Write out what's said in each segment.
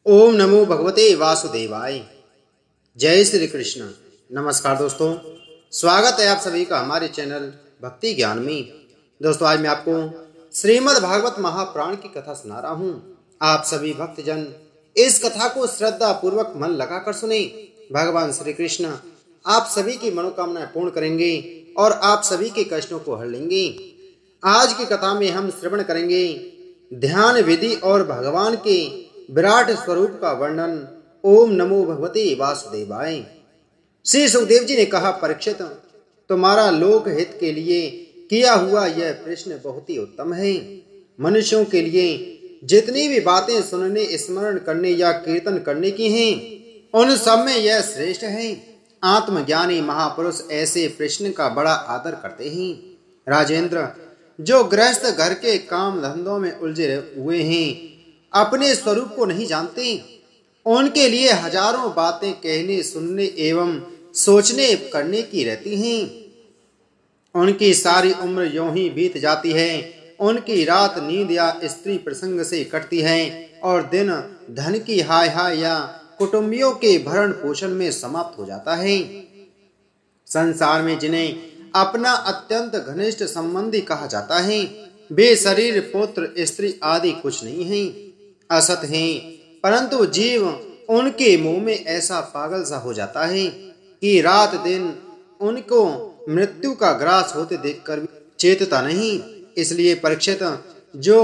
ओम नमो भगवते वासुदेवाय। जय श्री कृष्ण। नमस्कार दोस्तों, स्वागत है आप सभी का हमारे चैनल भक्ति ज्ञान में। दोस्तों, आज मैं आपको श्रीमद् भागवत महापुराण की कथा सुना रहा हूँ। आप सभी भक्तजन इस कथा को श्रद्धा पूर्वक मन लगाकर सुने। भगवान श्री कृष्ण आप सभी की मनोकामनाएं पूर्ण करेंगे और आप सभी के कष्टों को हर लेंगे। आज की कथा में हम श्रवण करेंगे ध्यान विधि और भगवान के विराट स्वरूप का वर्णन। ओम नमो भगवते वासुदेवाय। श्री सुखदेव जी ने कहा, परीक्षित, तुम्हारा लोक हित के लिए किया हुआ यह प्रश्न बहुत ही उत्तम है। मनुष्यों के लिए जितनी भी बातें सुनने, स्मरण करने या कीर्तन करने की हैं, उन सब में यह श्रेष्ठ है। आत्मज्ञानी महापुरुष ऐसे प्रश्न का बड़ा आदर करते हैं। राजेंद्र, जो गृहस्थ घर के काम धंधों में उलझे हुए हैं, अपने स्वरूप को नहीं जानते, उनके लिए हजारों बातें कहने, सुनने एवं सोचने करने की रहती हैं। उनकी सारी उम्र यूं ही बीत जाती है। उनकी रात नींद या स्त्री प्रसंग से कटती है और दिन धन की हाय हाय या कुटुंबियों के भरण पोषण में समाप्त हो जाता है। संसार में जिन्हें अपना अत्यंत घनिष्ठ संबंधी कहा जाता है, वे शरीर, पुत्र, स्त्री आदि कुछ नहीं हैं, असत हैं। परंतु जीव उनके मुंह में ऐसा पागल सा हो जाता है कि रात दिन उनको मृत्यु का ग्रास होते देखकर चेतता नहीं। इसलिए परीक्षित, जो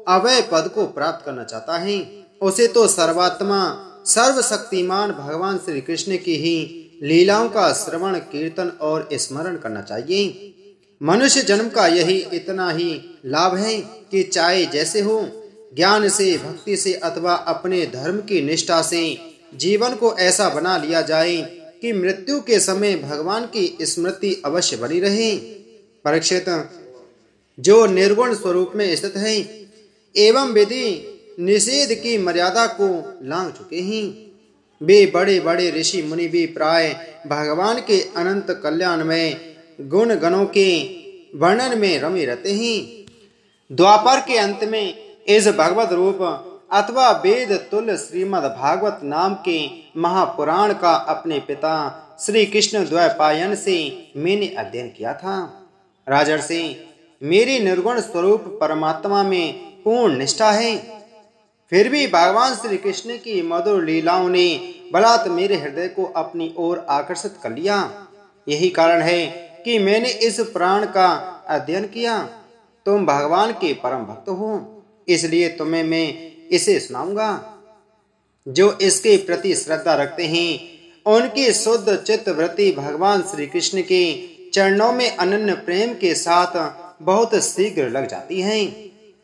अभय पद को प्राप्त करना चाहता है, उसे तो सर्वात्मा सर्वशक्तिमान भगवान श्री कृष्ण की ही लीलाओं का श्रवण, कीर्तन और स्मरण करना चाहिए। मनुष्य जन्म का यही इतना ही लाभ है कि चाहे जैसे हो, ज्ञान से, भक्ति से अथवा अपने धर्म की निष्ठा से जीवन को ऐसा बना लिया जाए कि मृत्यु के समय भगवान की स्मृति अवश्य बनी रहे। परीक्षित, जो निर्गुण स्वरूप में स्थित है एवं विधि निषेध की मर्यादा को लांघ चुके हैं, वे बड़े बड़े ऋषि मुनि भी प्राय भगवान के अनंत कल्याण में गुण गणों के वर्णन में रमे रहते हैं। द्वापर के अंत में इस भगवत रूप अथवा वेद तुल्य श्रीमद् भागवत नाम के महापुराण का अपने पिता श्री कृष्ण द्वैपायन से मैंने अध्ययन किया था। राजर्षि, मेरी निर्गुण स्वरूप परमात्मा में पूर्ण निष्ठा है, फिर भी भगवान श्री कृष्ण की मधुर लीलाओं ने बलात् मेरे हृदय को अपनी ओर आकर्षित कर लिया। यही कारण है कि मैंने इस पुराण का अध्ययन किया। तुम भगवान के परम भक्त हो, इसलिए तुम्हें मैं इसे सुनाऊंगा। जो इसके प्रति श्रद्धा रखते हैं, उनकी शुद्ध चित्त वृत्ति भगवान श्री कृष्ण के चरणों में अनन्य प्रेम के साथ बहुत शीघ्र लग जाती है।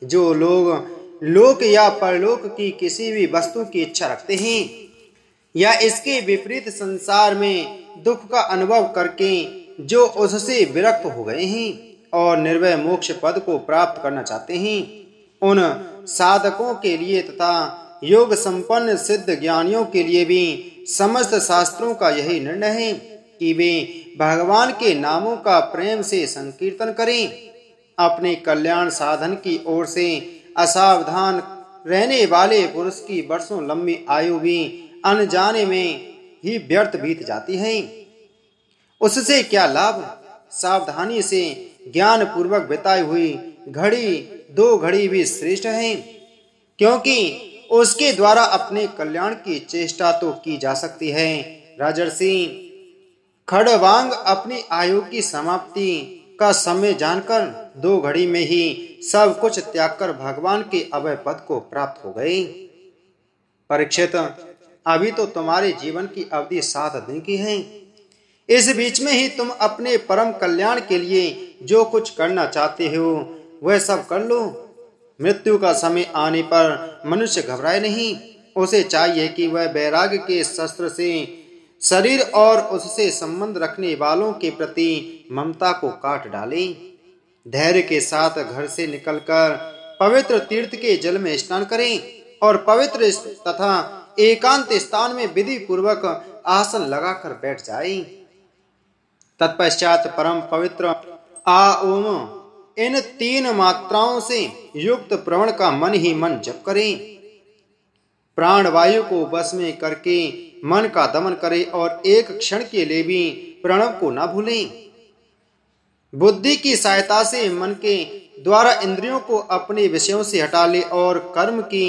जो लोग लोक या परलोक की किसी भी वस्तु की इच्छा रखते हैं या इसके विपरीत संसार में दुख का अनुभव करके जो उससे विरक्त हो गए हैं और निर्भय मोक्ष पद को प्राप्त करना चाहते हैं, उन साधकों के लिए तथा योग संपन्न सिद्ध ज्ञानियों के लिए भी समस्त शास्त्रों का यही निर्णय है कि वे भगवान के नामों का प्रेम से संकीर्तन करें। अपने कल्याण साधन की ओर से असावधान रहने वाले पुरुष की वर्षों लंबी आयु भी अनजाने में ही व्यर्थ बीत जाती है। उससे क्या लाभ? सावधानी से ज्ञान पूर्वक बिताई हुई घड़ी दो घड़ी भी श्रेष्ठ है, क्योंकि उसके द्वारा अपने कल्याण की चेष्टा तो की जा सकती है। राजर्षि, खड़वांग अपनी आयु की समाप्ति का समय जानकर 2 घड़ी में ही सब कुछ त्याग कर भगवान के अभय पद को प्राप्त हो गए। परीक्षित, अभी तो तुम्हारे जीवन की अवधि 7 दिन की है। इस बीच में ही तुम अपने परम कल्याण के लिए जो कुछ करना चाहते हो वह सब कर लो। मृत्यु का समय आने पर मनुष्य घबराए नहीं। उसे चाहिए कि वह वैराग्य के शस्त्र से शरीर और उससे संबंध रखने वालों के प्रति ममता को काट डाले। धैर्य के साथ घर से निकलकर पवित्र तीर्थ के जल में स्नान करें और पवित्र तथा एकांत स्थान में विधि पूर्वक आसन लगाकर बैठ जाएं। तत्पश्चात परम पवित्र आ ओम इन 3 मात्राओं से युक्त प्रवण का मन ही मन जप करें। प्राणवायु को बस में करके मन का दमन करे और एक क्षण के लिए भी प्रणव को न भूलें। बुद्धि की सहायता से मन के द्वारा इंद्रियों को अपने विषयों से हटा ले और कर्म की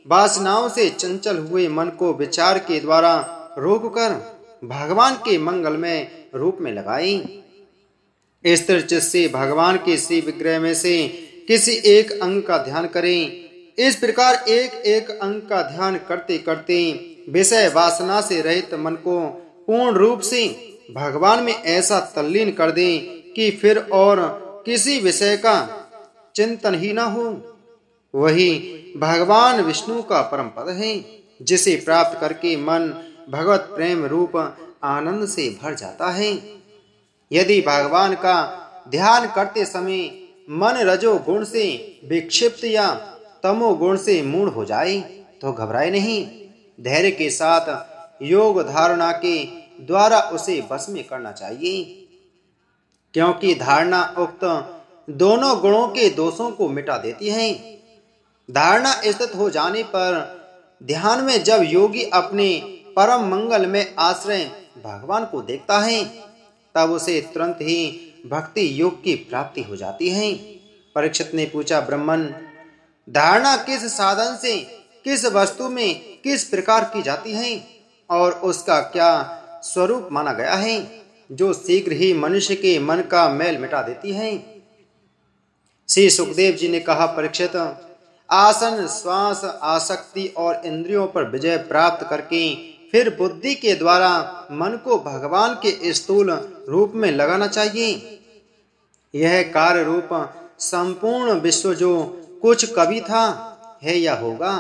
वासनाओं से चंचल हुए मन को विचार के द्वारा रोककर भगवान के मंगलमय रूप में लगाएं। स्थिर चित्त से भगवान के श्री विग्रह में से किसी एक अंग का ध्यान करें। इस प्रकार एक एक अंग का ध्यान करते करते विषय वासना से रहित मन को पूर्ण रूप से भगवान में ऐसा तल्लीन कर दें कि फिर और किसी विषय का चिंतन ही न हो। वही भगवान विष्णु का परम पद है, जिसे प्राप्त करके मन भगवत प्रेम रूप आनंद से भर जाता है। यदि भगवान का ध्यान करते समय मन रजो गुण से विक्षिप्त या तमो गुण से मूढ़ हो जाए तो घबराए नहीं। धैर्य के साथ योग धारणा के द्वारा उसे बस में करना चाहिए, क्योंकि धारणा उक्त दोनों गुणों के दोषों को मिटा देती है। धारणा स्थित हो जाने पर ध्यान में जब योगी अपने परम मंगल में आश्रय भगवान को देखता है, तब उसे तुरंत ही भक्ति योग की प्राप्ति हो जाती है। परीक्षित ने पूछा, ब्राह्मण, धारणा किस साधन से किस वस्तु में किस प्रकार की जाती है और उसका क्या स्वरूप माना गया है, जो शीघ्र ही मनुष्य के मन का मैल मिटा देती है? श्री सुखदेव जी ने कहा, परीक्षित, आसन, श्वास, आसक्ति और इंद्रियों पर विजय प्राप्त करके फिर बुद्धि के द्वारा मन को भगवान के स्थूल रूप में लगाना चाहिए। यह कार्य रूप संपूर्ण विश्व जो कुछ कभी था, है या होगा,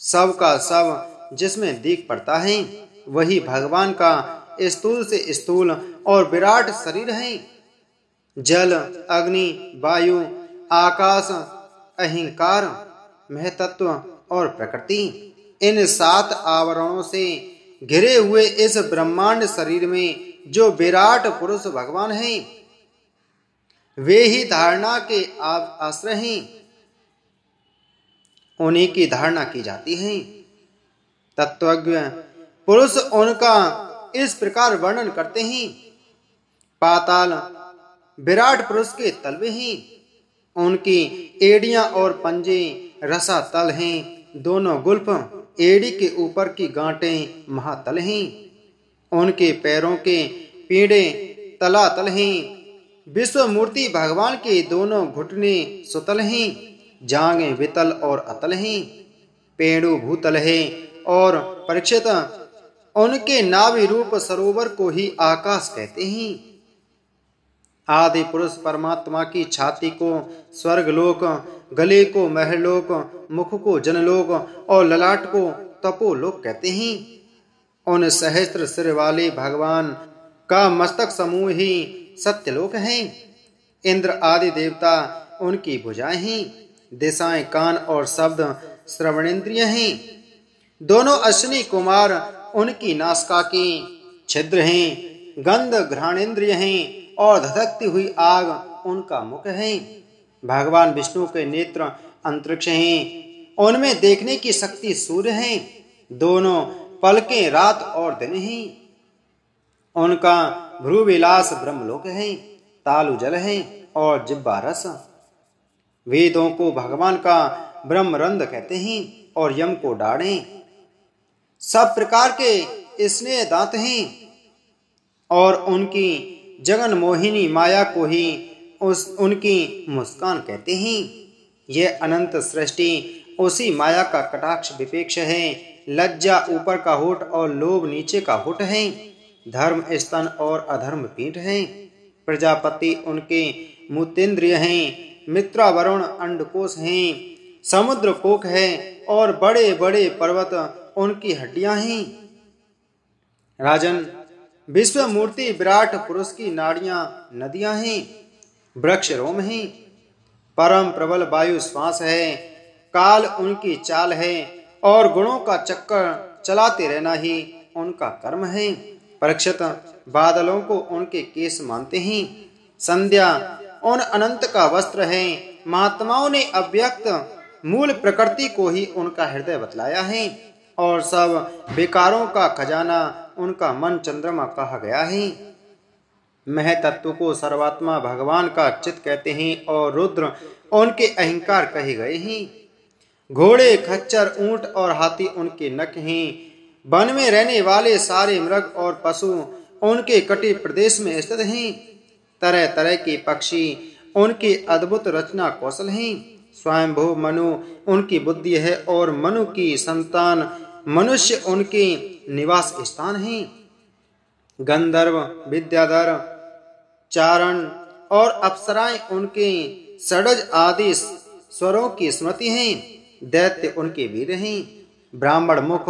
सब का सब जिसमें दिख पड़ता है, वही भगवान का स्थूल से स्थूल और विराट शरीर है। जल, अग्नि, वायु, आकाश, अहंकार, महतत्व और प्रकृति, इन 7 आवरणों से घिरे हुए इस ब्रह्मांड शरीर में जो विराट पुरुष भगवान हैं, वे ही धारणा के आश्रय हैं। उन्हीं की धारणा की जाती है। तत्वज्ञ पुरुष उनका इस प्रकार वर्णन करते हैं। पाताल विराट पुरुष के तलवे हैं, उनकी एड़ियां और पंजे रसातल हैं। दोनों गुल्फ एड़ी के ऊपर की गांठें महातल हैं। उनके पैरों के पीड़े तलातल हैं। विश्व मूर्ति भगवान के दोनों घुटने सुतल हैं। जांघें वितल और अतल हैं। पेड़ू भूतल है और परीक्षित, उनके नाभि रूप सरोवर को ही आकाश कहते हैं। आदि पुरुष परमात्मा की छाती को स्वर्गलोक, गले को महलोक, मुख को जनलोक और ललाट को तपोलोक कहते हैं। उन सहस्त्र सिर वाले भगवान का मस्तक समूह ही सत्यलोक है। इंद्र आदि देवता उनकी भुजाएं हैं। दिशाएं कान और शब्द श्रवणेन्द्रिय हैं। दोनों अश्विनी कुमार उनकी नासिका के छिद्र हैं। गंध घ्राणेन्द्रिय हैं और धधकती हुई आग उनका मुख है। भगवान विष्णु के नेत्र अंतरिक्ष हैं। उनमें देखने की शक्ति सूर्य है। दोनों पलकें रात और दिन हैं। उनका भ्रूविलास ब्रह्मलोक है। तालु जल है और जिह्वा रस। वेदों को भगवान का ब्रह्मरंध कहते हैं और यम को डाढ़ें। सब प्रकार के स्नेह दांत हैं और उनकी जगन मोहिनी माया को ही उनकी मुस्कान कहते हैं। यह अनंत सृष्टि उसी माया का कटाक्ष विपेक्ष है। लज्जा ऊपर का होठ और लोभ नीचे का होठ है। धर्म स्तन और अधर्म पीठ है। प्रजापति उनके मूतेंद्रिय हैं। मित्रा वरुण अंडकोश हैं। समुद्र कोक है और बड़े बड़े पर्वत उनकी हड्डियां हैं। राजन, विश्व मूर्ति विराट पुरुष की नाड़ियां नदियां हैं। वृक्ष रोम हैं। परम प्रबल वायु श्वास है। काल उनकी चाल है और गुणों का चक्कर चलाते रहना ही उनका कर्म है। परीक्षित, बादलों को उनके केस मानते हैं। संध्या उन अनंत का वस्त्र है। महात्माओं ने अव्यक्त मूल प्रकृति को ही उनका हृदय बतलाया है और सब विकारों का खजाना उनका मन चंद्रमा कहा गया है। महतत्व को सर्वात्मा भगवान का चित्त कहते हैं और रुद्र उनके अहंकार कहे गए हैं। घोड़े, खच्चर, ऊंट और हाथी उनके नख हैं। वन में रहने वाले सारे मृग और पशु उनके कटे प्रदेश में स्थित हैं। तरह तरह के पक्षी उनके अद्भुत रचना कौशल हैं। स्वयंभू मनु उनकी बुद्धि है और मनु की संतान मनुष्य उनके निवास स्थान हैं। गंधर्व, विद्याधर, चारण और अप्सराएं उनके षड्ज आदि स्वरों की स्मृति हैं। दैत्य उनके वीर हैं। ब्राह्मण मुख,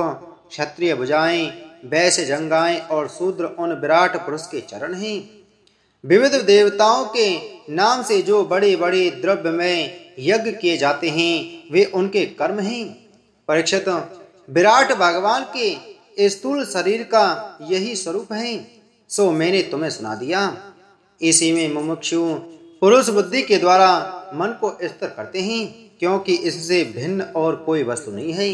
क्षत्रिय भुजाएं, वैश्य जंगाएं और शूद्र उन विराट पुरुष के चरण हैं। विविध देवताओं के नाम से जो बड़े बड़े द्रव्य में यज्ञ किए जाते हैं वे उनके कर्म हैं। परीक्षित, विराट भगवान के स्थूल शरीर का यही स्वरूप है, सो मैंने तुम्हें सुना दिया। इसी में मुमुक्षु पुरुष बुद्धि के द्वारा मन को स्थिर करते हैं, क्योंकि इससे भिन्न और कोई वस्तु नहीं है।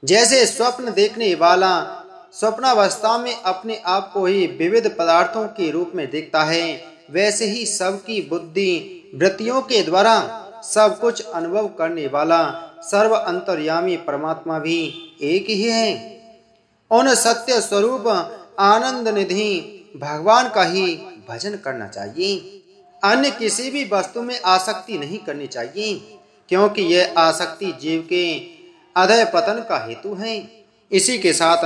जैसे स्वप्न देखने वाला स्वप्नावस्था में अपने आप को ही विविध पदार्थों के रूप में देखता है, वैसे ही सबकी बुद्धि वृत्तियों के द्वारा सब कुछ अनुभव करने वाला सर्व अंतर्यामी परमात्मा भी एक ही है। उन सत्य स्वरूप आनंद निधि भगवान का ही भजन करना चाहिए। अन्य किसी भी वस्तु में आसक्ति नहीं करनी चाहिए, क्योंकि यह आसक्ति जीव के अधः पतन का हेतु है। इसी के साथ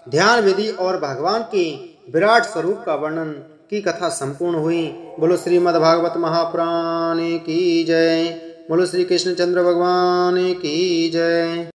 ध्यान विधि और भगवान के विराट स्वरूप का वर्णन की कथा संपूर्ण हुई। बोलो श्रीमद् भागवत महापुराण की जय। बोलो श्री कृष्णचंद्र भगवान की जय।